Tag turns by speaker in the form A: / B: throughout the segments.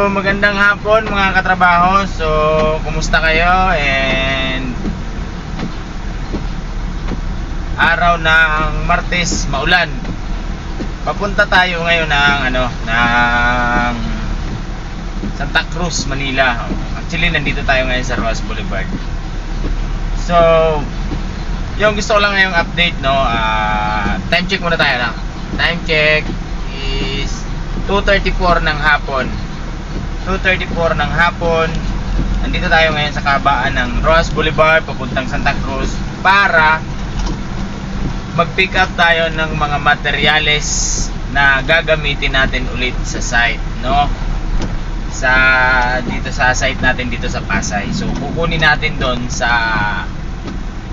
A: magandang hapon mga katrabaho. So, kumusta kayo? And araw ng Martes, maulan. Papunta tayo ngayon ng Santa Cruz, Manila. Actually, nandito tayo ngayon sa Roas Boulevard. So, yung gusto ko lang ngayong update, time check muna tayo lang. Time check is 2:34 ng hapon. 2:34 ng hapon. Nandito tayo ngayon sa kabaan ng Roas Boulevard papuntang Santa Cruz para mag-pick up tayo ng mga materyales na gagamitin natin ulit sa site, no? Dito sa site natin dito sa Pasay. So kukunin natin doon sa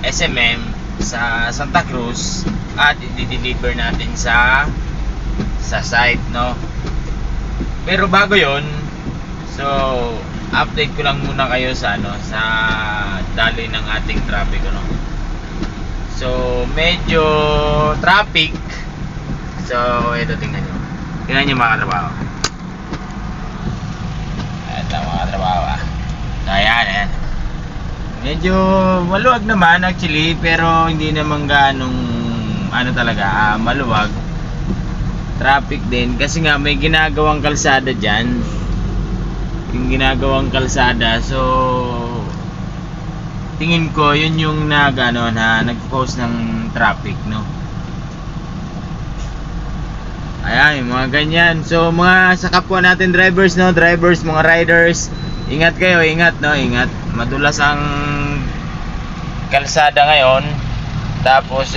A: SMM sa Santa Cruz at i-deliver natin sa site, no? Pero bago 'yon, so update ko lang muna kayo sa sa daloy ng ating traffic, no? So medyo traffic. So ito, tingnan nyo mga katrabaho. Ito mga katrabaho, ayan. Medyo maluwag naman actually, pero hindi naman ganong talaga maluwag. Traffic din kasi nga may ginagawang kalsada dyan. Yung ginagawang kalsada, so tingin ko yun yung nag-cause ng traffic, no? Ayan, yung mga ganyan. So mga sa kapwa natin drivers, no? Drivers, mga riders, ingat kayo, ingat, no? Ingat. Madulas ang kalsada ngayon. Tapos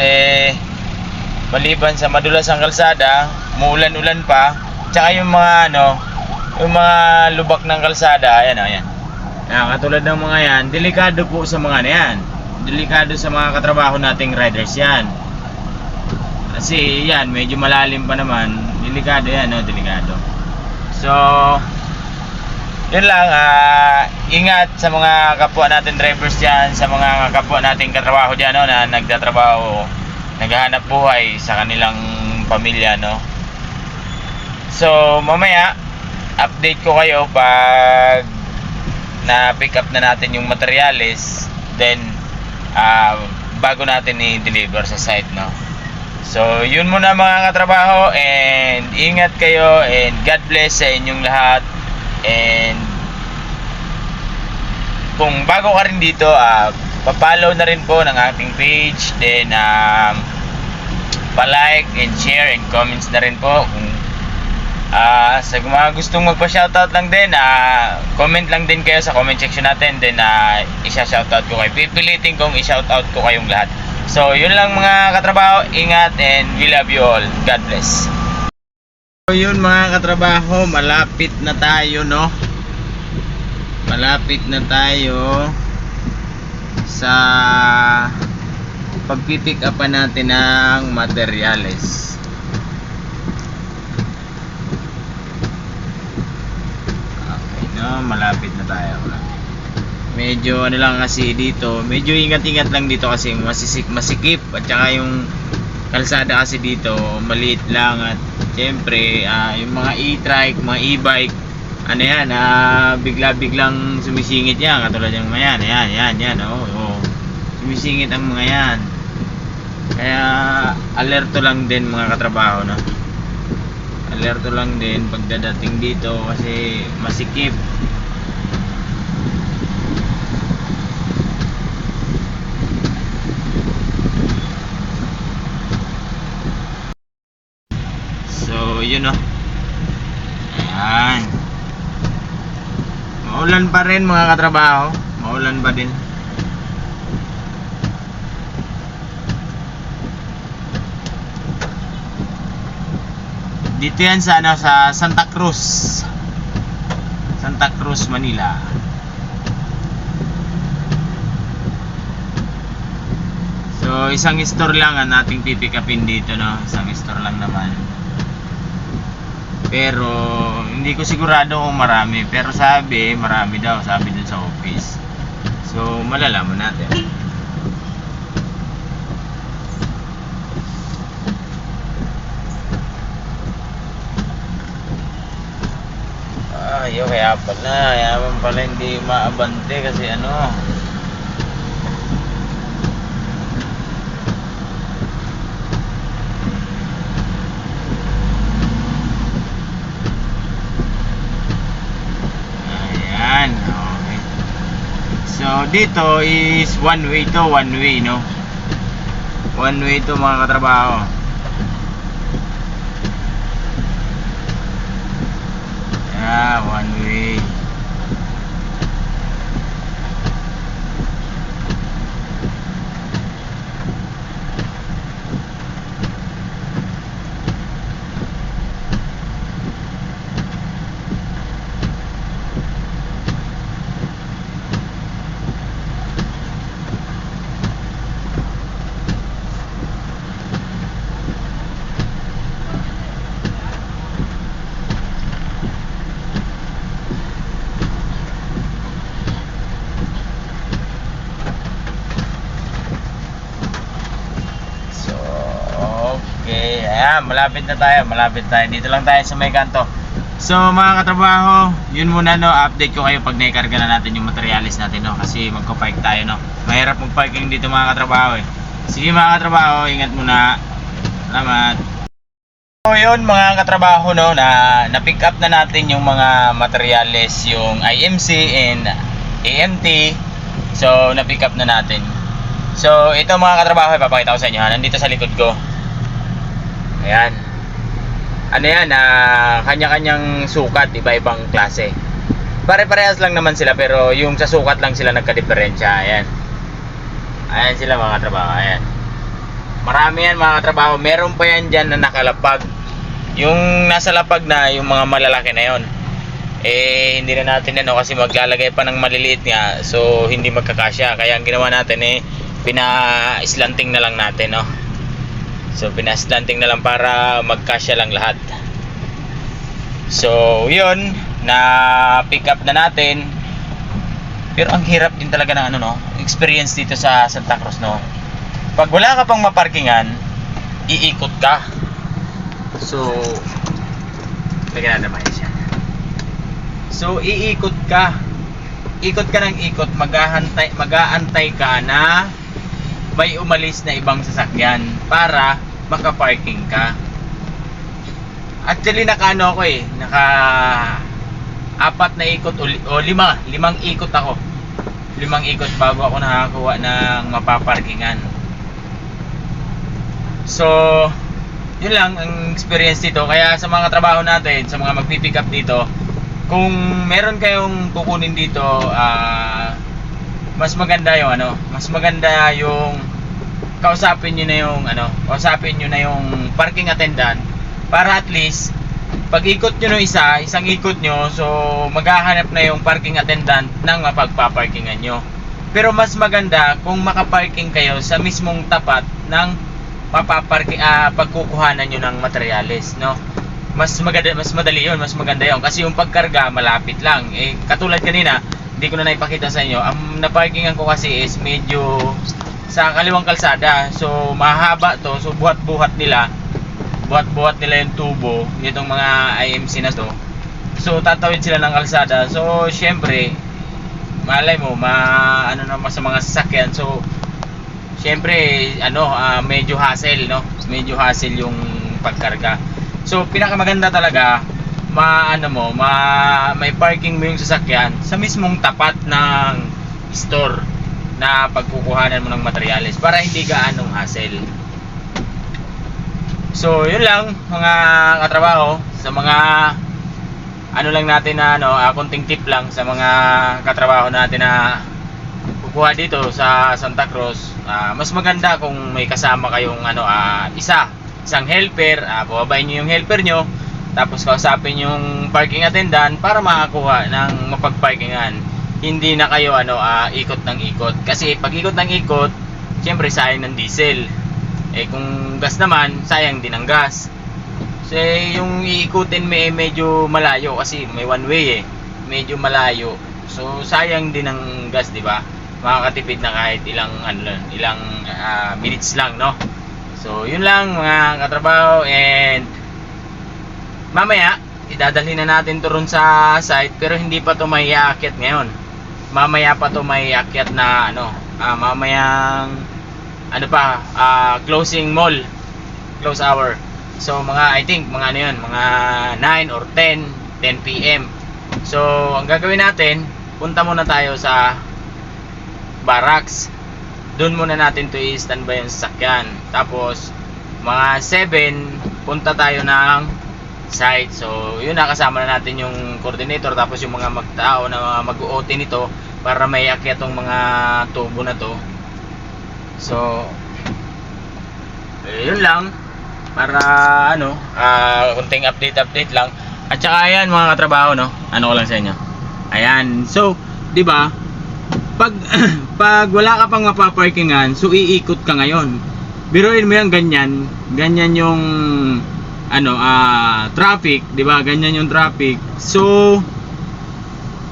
A: maliban sa madulas ang kalsada, muulan-ulan pa. Tsaka yung mga yung mga lubak ng kalsada, ayan. Katulad ng mga yan, delikado po sa mga yan. Delikado sa mga katrabaho nating riders yan. Kasi yan, medyo malalim pa naman. Delikado yan, no? Delikado. So, yun lang, ingat sa mga kapwa natin drivers dyan, sa mga kapwa nating katrabaho dyan, no? Na nagtatrabaho, naghahanap buhay sa kanilang pamilya, no? So, mamaya, update ko kayo pag na pick up na natin yung materyales, then bago natin i-deliver sa site, no? So yun muna mga katrabaho, and ingat kayo, and God bless sa inyong lahat. And kung bago ka rin dito, pa-follow na rin po ng ating page, then pa-like and share and comments na rin po. Kung sa mga gustong magpa-shoutout lang din, comment lang din kayo sa comment section natin, then isa-shoutout ko kayo. Pipilitin kong i-shoutout ko kayong lahat. So yun lang mga katrabaho, ingat, and we love you all. God bless. So yun mga katrabaho, malapit na tayo, no? Malapit na tayo sa pagpipick upan natin ng materyales. Malapit na tayo. Medyo lang kasi dito, medyo ingat-ingat lang dito kasi masikip, at saka yung kalsada kasi dito maliit lang, at syempre yung mga e-trike, mga e-bike, bigla-biglang sumisingit yan, katulad yung mga yan, sumisingit ang mga yan. Kaya alerto lang din mga katrabaho, no? Alerto lang din pagdadating dito kasi masikip. So yun, no? Ayan. Maulan pa rin mga katrabaho. Maulan pa din. Dito yan sa Santa Cruz, Manila. So isang store lang ang ating pipick upin dito, no? Isang store lang naman. Pero hindi ko sigurado kung marami, pero marami daw, sabi dun sa office. So malalaman natin. Yo, kaya pala, yaman pala hindi maabante kasi ano. Ayan, okay. So, dito is one way to, one way, no? One way to mga katrabaho. Yeah, one way. So, okay. Ayan, malapit na tayo. Malapit tayo. Dito lang tayo sa may kanto. So, mga katrabaho, yun muna, no. Update ko kayo pag naikarga na natin yung materialis natin, no. Kasi magpa-park tayo, no. Mahirap mag-parking dito, mga katrabaho, eh. Sige, mga katrabaho, ingat muna. Salamat. So, yun, mga katrabaho, no, na-pick up na natin yung mga materialis, yung IMC and AMT. So, na-pick up na natin. So, ito mga katrabaho, ipapakita ko sa inyo, ha. Nandito sa likod ko. Ayan. Ano yan, kanya-kanyang sukat, iba-ibang klase. Pare-parehas lang naman sila, pero yung sa sukat lang sila nagka-diferensya. Ayan. Ayan sila mga katrabaho, ayan. Marami yan mga katrabaho. Meron pa yan dyan na nakalapag. Yung nasa lapag na, yung mga malalaki na yon, eh hindi na natin ano, kasi maglalagay pa ng maliliit nga. So hindi magkakasya. Kaya ang ginawa natin eh, pina-slanting na lang natin, no. So pina-slanting na lang para magkasya lang lahat. So yun, na pick up na natin. Pero ang hirap din talaga ng ano, no, experience dito sa Santa Cruz, no. Pag wala ka pang maparkingan, iikot ka. So lagyan natin siya. So iikot ka. Ikot ka ng ikot, mag-aantay ka na may umalis na ibang sasakyan para makaparking ka. Actually naka-ano ako eh, naka apat na ikot o limang ikot ako. Limang ikot bago ako nakakuha ng mapaparkingan. So yun lang ang experience dito. Kaya sa mga trabaho natin, sa mga magpipick up dito, kung meron kayong kukunin dito, mas maganda yung ano, mas maganda yung kausapin niyo na yung parking attendant, para at least pag ikot niyo ng isang ikot niyo, so maghahanap na yung parking attendant ng mapagpaparkingan niyo. Pero mas maganda kung makaparking kayo sa mismong tapat ng pagkukuhanan niyo ng materyales, no? Mas madali yun, mas maganda yun. Kasi yung pagkarga, malapit lang. Eh, katulad kanina, hindi ko na naipakita sa inyo. Ang naparkingan ko kasi is medyo sa kaliwang kalsada. So, mahaba to. So, buhat-buhat nila yung tubo. Itong mga IMC na to. So, tatawid sila ng kalsada. So, syempre, malay mo, sa mga sasakyan. So, syempre, medyo hassle, no? Medyo hassle yung pagkarga. So pinakamaganda talaga may parking mo yung sasakyan sa mismong tapat ng store na pagkukuhanan mo ng materyales para hindi gaanong hassle. So yun lang mga katrabaho, sa mga lang natin na konting tip lang sa mga katrabaho natin na kukuha dito sa Santa Cruz. Mas maganda kung may kasama kayong isang helper, bababayin nyo yung helper nyo, tapos kausapin yung parking attendant para makakuha ng mapagparkingan. Hindi na kayo ikot ng ikot, kasi pag ikot ng ikot, syempre sayang ng diesel. Eh kung gas naman, sayang din ang gas. So yung iikutin medyo malayo, kasi may one way medyo malayo. So sayang din ang gas, di ba? Makakatipid na kahit ilang minutes lang, no? So yun lang mga katrabaho, and mamaya idadalhin na natin to ron sa site, pero hindi pa to may aakyat ngayon. Mamaya pa to may aakyat na ano, mamayang ano pa, closing mall, close hour. So mga, I think mga ano yun, mga 9 or 10 PM. So ang gagawin natin, punta muna tayo sa barracks. Doon muna natin to i-standby yung sasakyan. Tapos mga 7 punta tayo ng site. So yun, nakasama na natin yung coordinator, tapos yung mga magtao na mag-OT nito para may akyat tong mga tubo na to. So yun lang, para ano, kunting update lang. At saka ayan mga katrabaho, no, ano ko lang sa inyo, ayan, so di ba pag pag wala ka pang mapaparkingan, so iikot ka ngayon. Biruin mo yan, ganyan yung ano, traffic, di ba? Ganyan yung traffic. So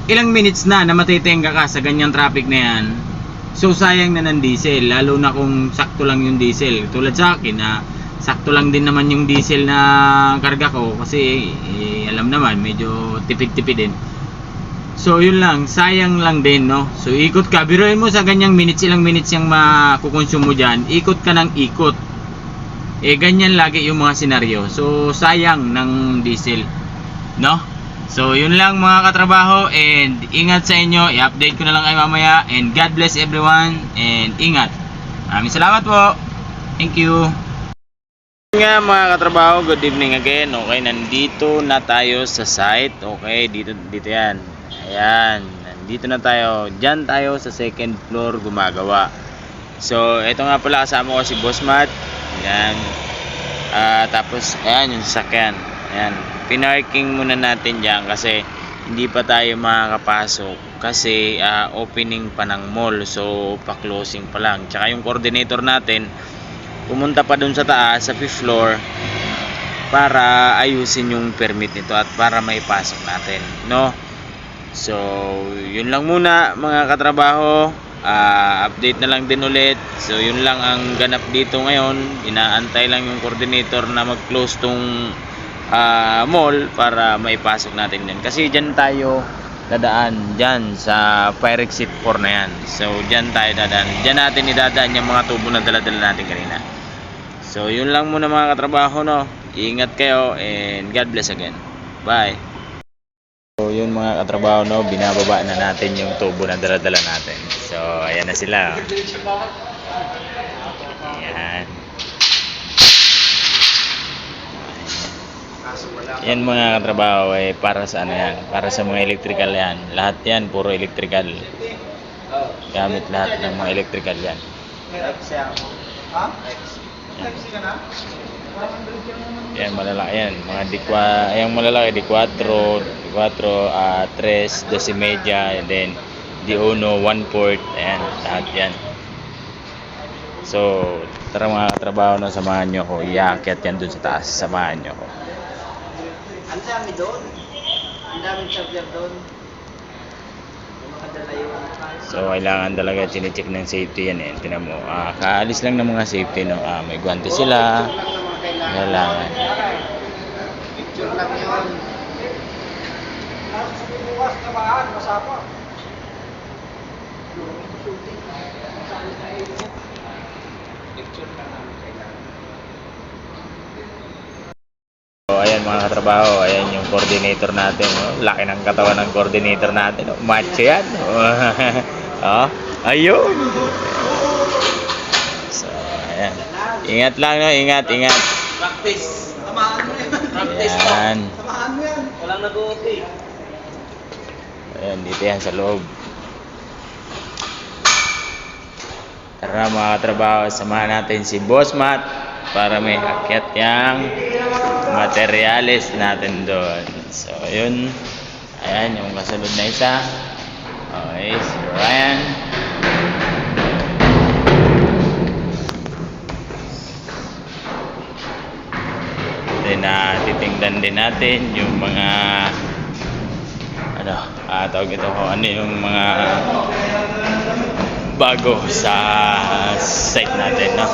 A: ilang minutes na matitenga ka sa ganyang traffic na yan. So sayang na ng diesel, lalo na kung sakto lang yung diesel. Tulad sa akin na sakto lang din naman yung diesel na karga ko, kasi alam naman medyo tipid-tipid din. So yun lang, sayang lang din, no? So ikot ka, biruin mo sa ganyang minutes, ilang minutes yung makukonsume mo dyan, ikot ka ng ikot. Ganyan lagi yung mga senaryo. So sayang ng diesel, no? So yun lang mga katrabaho, and ingat sa inyo. I-update ko na lang kayo mamaya, and God bless everyone, and ingat. Maraming salamat po. Thank you. Nga mga katrabaho, good evening again. Okay, nandito na tayo sa site. Okay, dito yan. Ayan, nandito na tayo. Diyan tayo sa second floor gumagawa. So ito nga pala, kasama ko si Boss Matt. Ayan. Tapos ayan yung sasakyan. Ayan, pinarking muna natin dyan kasi hindi pa tayo makakapasok kasi opening pa ng mall. So pa closing pa lang. Tsaka yung coordinator natin pumunta pa dun sa taas, sa 5th floor, para ayusin yung permit nito at para maipasok natin, no? So yun lang muna mga katrabaho. Update na lang din ulit. So yun lang ang ganap dito ngayon. Inaantay lang yung coordinator na mag-close tong mall para maipasok natin din, kasi dyan tayo dadaan, dyan sa fire exit 4 na yan. So dyan tayo dadaan, dyan natin idadaan yung mga tubo na dala-dala natin kanina. So yun lang muna mga katrabaho, no? Ingat kayo, and God bless again. Bye. So yun mga katrabaho, no, binababa na natin yung tubo na dala-dala natin. So ayan na sila. Ayan. Yan mga katrabaho, para sa ano yan, para sa mga electrical yan. Lahat yan puro electrical. Gamit lahat ng mga electrical yan. Yan malalaki yan, mga yung malalaki D4, 3, 12 media, and then D1, 1/4, ayan, lahat yan. So tara mga katrabaho, na samahan nyo ko, iakyat yan dun sa taas, samahan nyo ko.
B: Ang dami doon. Ang daming charger doon. Makadala yung...
A: So kailangan talaga chine-check ng safety yan, Tinan mo, kaalis lang ng mga safety, no? May guante sila. Kailangan.
B: Picture lang yun. Bukas na baan, masapa. Picture lang namin kailangan.
A: So ayan mga katrabaho, ayan yung coordinator natin, no? Laki ng katawan ng coordinator natin, no? Macho yan, no? Ayun. So ayan, ingat lang, no? Ingat.
B: Practice. Samahan mo yan. Practice.
A: Ayan.
B: Samahan mo yan. Walang nag-OT.
A: Ayan, dito yan sa loob. Tara mga katrabaho, samahan natin si Boss Matt para may akyat yung materialis natin doon. So yun, ayan yung kasunod na isa. Okay, si Ryan. Then titingnan din natin yung mga tawag ito ko, ano yung mga bago sa site natin, no?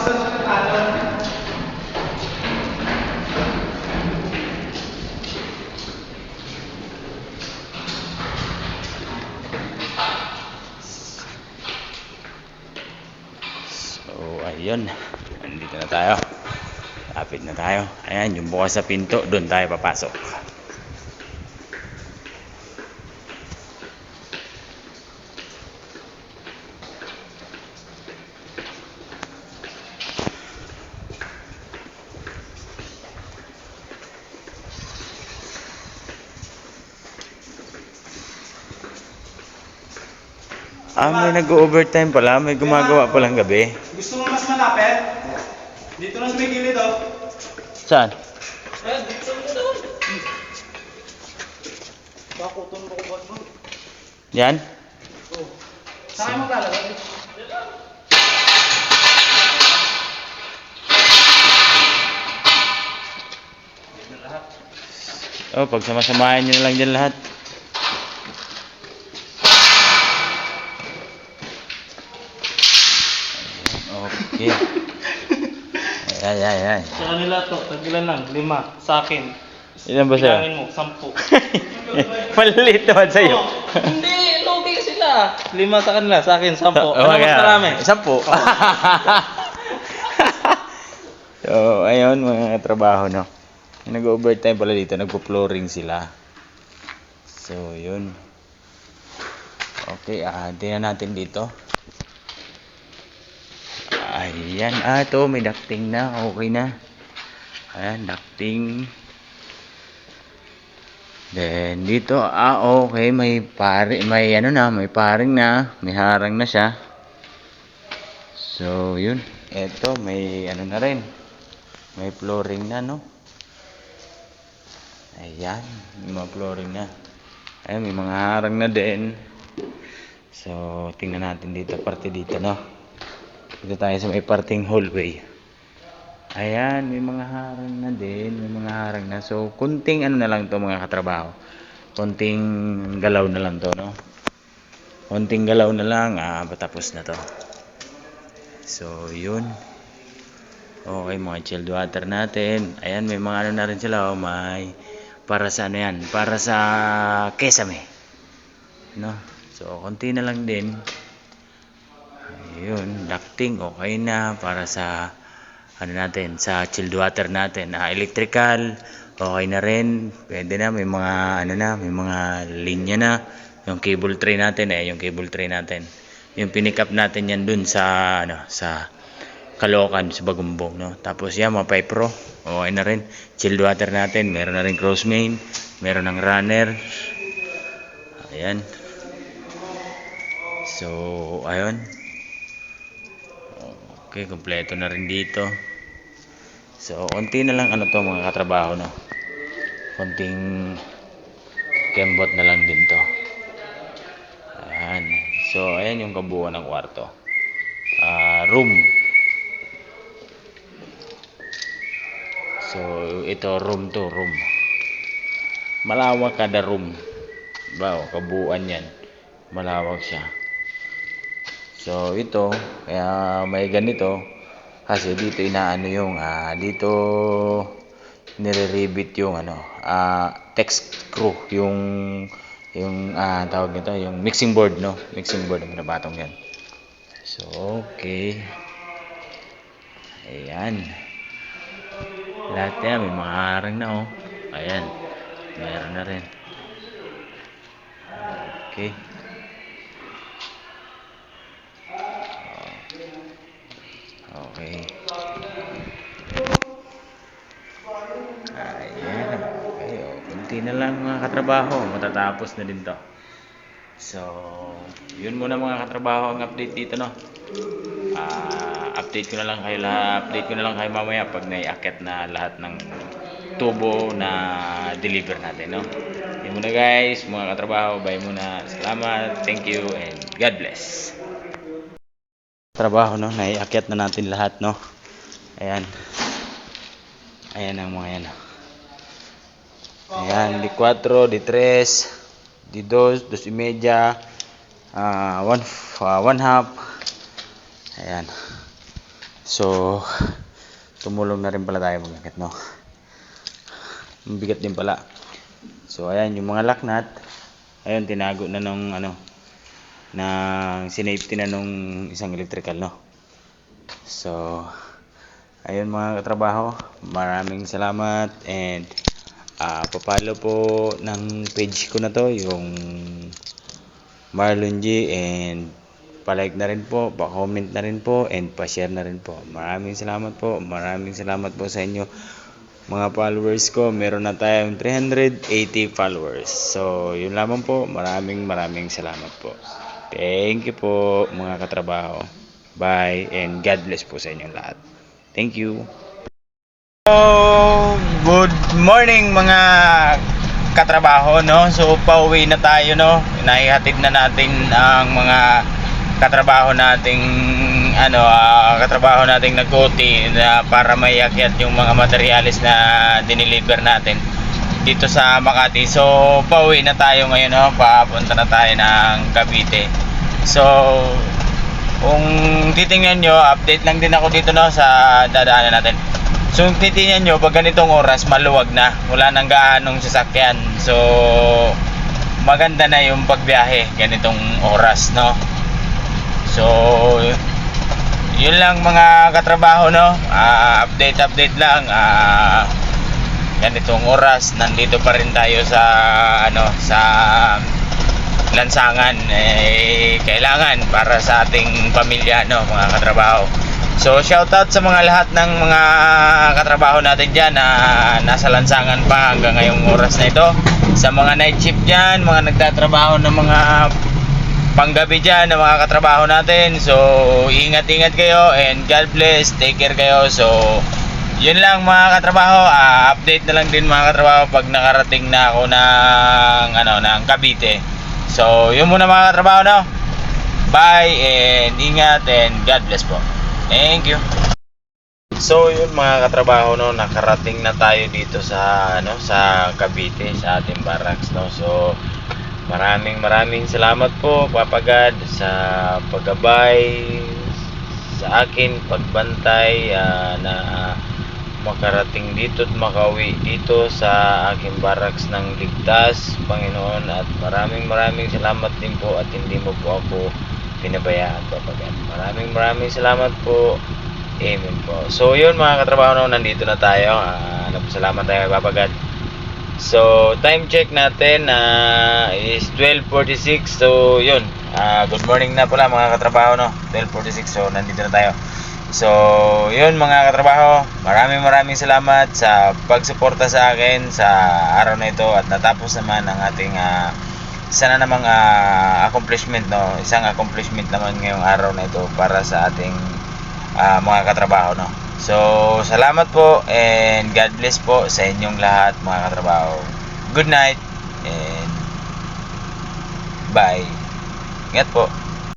A: yun. Nandito na tayo. Lapit na tayo. Ayan, yung bukas sa pinto, doon tayo papasok. May nag-overtime pala. May gumagawa palang gabi.
C: Gusto mo mas malapit? Dito na sa may gilid, oh.
A: Saan?
C: Dito mo doon. Bakutong bakubot mo.
A: Yan?
C: Oh. Saan kayo maglalagay?
A: Oh, pag samasamahin nyo na lang dyan lahat. Okay. Ay.
C: Sa kanila to, tagilan lang, 5. Sa akin.
A: Ilan ba sa'yo?
C: Bilangin mo, 10.
A: Maliit naman sa'yo.
C: Oh, hindi, lugi sila. 5 sa kanila, sa akin 10.
A: Oh,
C: Ano mas marami?
A: 10. So, ayun mga trabaho, no. Nag-overtime pala dito, nagpo-flooring sila. So, yun. Okay, tingnan natin dito. Ayan, ito may ducting na, okay na. Ayan, ducting. Then dito, okay, may paring na, may harang na siya. So, yun. Ito, may na rin. May flooring na, no? Ayan, may mga flooring na. Ayan, may mga harang na din. So, tingnan natin dito, parte dito, no? Dito tayo sa may parting hallway. Ayan, may mga harang na din, may mga harang na. So, kunting na lang to mga katrabaho. Kunting galaw na lang to, no? Kunting galaw na lang, patapos na to. So, yun. Okay, mga chilled water natin. Ayan, may mga na rin sila, oh, may para sa yan, para sa kesame. No? So, konti na lang din. Ayun, ducting okay na para sa natin, sa chilled water natin. Electrical okay na rin. Pwede na, may mga may mga linya na. Yung cable tray natin, yung pinick up natin yan dun sa sa Caloocan, sa Bagumbong, no. Tapos yan, mga pipe pro okay na rin. Chilled water natin, meron na rin cross main, meron ng runner. Ayan. So, ayun. Okay, kompleto na rin dito. So, konti na lang to mga katrabaho, no. Konting kembot na lang din to. Ayan. So, ayan yung kabuuan ng kwarto. Room. So, ito room to, room. Malawak kada room. Wow, kabuuan yan. Malawak siya. So, ito, kaya may ganito. Kasi dito yung, dito nire-rivet yung, text screw. Yung tawag nito, yung mixing board, no? Mixing board, ang nabatong yan. So, okay. Ayan. Lahat yan, may mga harang na, oh. Ayan. Meron na rin. Okay. Okay. Ayan. Okay, oh. Kunti na lang mga katrabaho. Matatapos na din to. So, yun muna mga katrabaho ang update dito, no? Update ko na lang kayo mamaya pag naiakit na lahat ng tubo na deliver natin, no? Yun muna guys, mga katrabaho, bye muna. Salamat, thank you, and God bless. Trabaho, no? Naiakit na natin lahat, no? Ayan. Ayan ang mga yan. Ayan, di 4, di 3, di 2, 2.5, 1/2. Ayan. So, tumulong na rin pala tayo mag-akit, no? Mabigat din pala. So, ayan, yung mga lock nut. Ayun, tinago na nung, ng sinafety na nung isang electrical, no? So, ayun mga katrabaho, maraming salamat and papalo po ng page ko na to, yung Marlon G, and palike na rin po, pa-comment na rin po, and pa-share na rin po. Maraming salamat po sa inyo mga followers ko. Meron na tayong 380 followers. So, yun lamang po. Maraming salamat po. Thank you po mga katrabaho. Bye and God bless po sa inyong lahat. Thank you. Good morning mga katrabaho, no? So pauwi na tayo, no? Naihatid na natin ang mga katrabaho nating nag-OT na para may akyat yung mga materyales na dineliver natin dito sa Makati. So pauwi na tayo ngayon, no? Papunta na tayo ng Cavite. So kung titingnan nyo, update lang din ako dito, no, sa dadaanan natin. So kung titingnan nyo, pag ganitong oras, maluwag na, wala nang gaanong sasakyan. So maganda na yung pagbiyahe ganitong oras, no. So yun lang mga katrabaho, no. Update lang. Ganitong oras, nandito pa rin tayo sa sa lansangan, kailangan para sa ating pamilya, no, mga katrabaho. So shoutout sa mga lahat ng mga katrabaho natin dyan na nasa lansangan pa hanggang ngayong oras na ito. Sa mga night shift dyan, mga nagtatrabaho ng mga panggabi dyan na mga katrabaho natin. So ingat kayo and God bless, take care kayo. So yun lang mga katrabaho. Update na lang din mga katrabaho pag nakarating na ako ng Cavite. So yun muna mga katrabaho, no. Bye and ingat and God bless po. Thank you. So yun mga katrabaho, no, nakarating na tayo dito sa sa Cavite, sa ating barracks, no. So maraming salamat po Papa God sa paggabay sa akin, pagbantay na makarating dito at makauwi dito sa aking barracks ng ligtas, Panginoon, at maraming salamat din po at hindi mo po ako pinabayaan, Papa God. Maraming salamat po. Amen po. So yun mga katrabaho, no, nandito na tayo. Salamat tayo Papa God. So time check natin is 12:46. So yun, good morning na pala mga katrabaho, no. 12:46. So nandito na tayo. So yun mga katrabaho, maraming salamat sa pagsuporta sa akin sa araw na ito, at natapos naman ang ating sana namang accomplishment, no. Isang accomplishment naman ngayong araw na ito para sa ating mga katrabaho, no. So salamat po and God bless po sa inyong lahat mga katrabaho. Good night and bye. Ingat po.